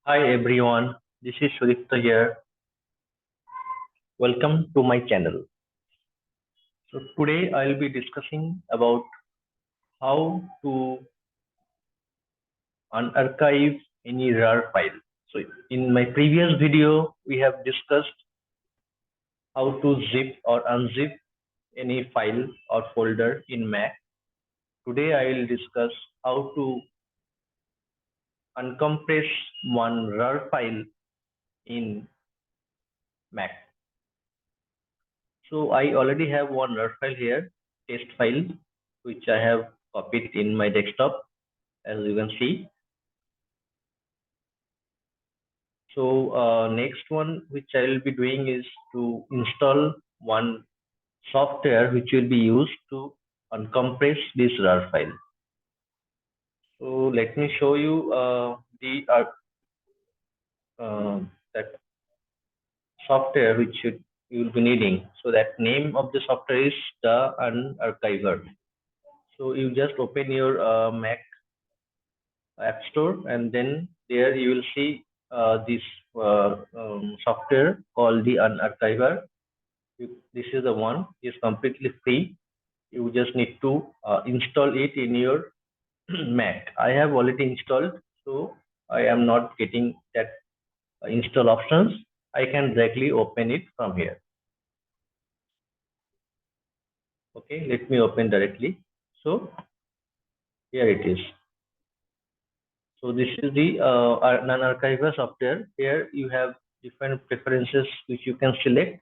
Hi everyone, this is Sudipta here. Welcome to my channel. So today I'll be discussing about how to unarchive any RAR file. So in my previous video, we have discussed how to zip or unzip any file or folder in Mac. Today I will discuss how to uncompress one RAR file in Mac. So I already have one RAR file here, test file, which I have copied in my desktop, as you can see. So next one which I will be doing is to install one software which will be used to uncompress this RAR file. So let me show you that software which you will be needing. So that name of the software is the Unarchiver. So you just open your Mac App Store, and then there you will see this software called the Unarchiver. This is the one. It's completely free. You just need to install it in your Mac. I have already installed, so I am not getting that install options. I can directly open it from here. Okay, let me open directly. So here it is. So this is the non-archiver software. Here you have different preferences which you can select.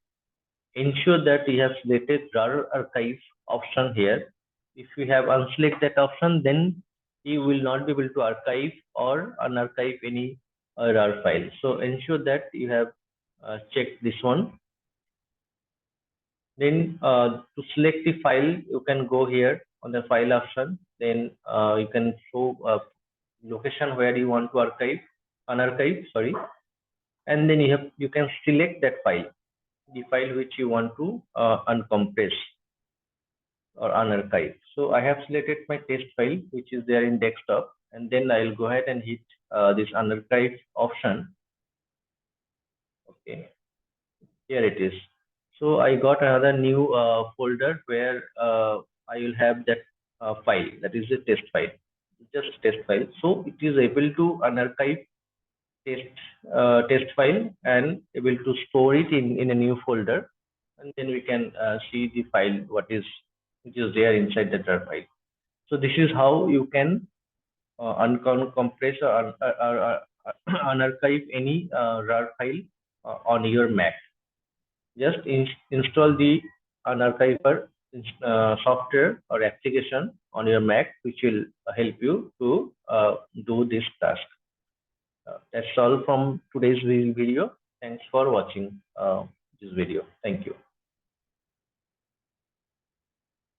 Ensure that you have selected RAR archive option here. If you have unselected that option, then you will not be able to archive or unarchive any RAR file. So ensure that you have checked this one. Then to select the file, you can go here on the file option. Then you can show location where you want to unarchive, sorry, and then you can select that file, the file which you want to uncompress or unarchive. So I have selected my test file which is there in desktop, and then I'll go ahead and hit this unarchive option. Okay, here it is. So I got another new folder where I will have that file, that is the test file, just test file. So it is able to unarchive test file and able to store it in a new folder, and then we can see the file which is there inside the RAR file. So this is how you can uncompress or unarchive any RAR file on your Mac. Just install the Unarchiver software or application on your Mac, which will help you to do this task. That's all from today's video. Thanks for watching this video. Thank you.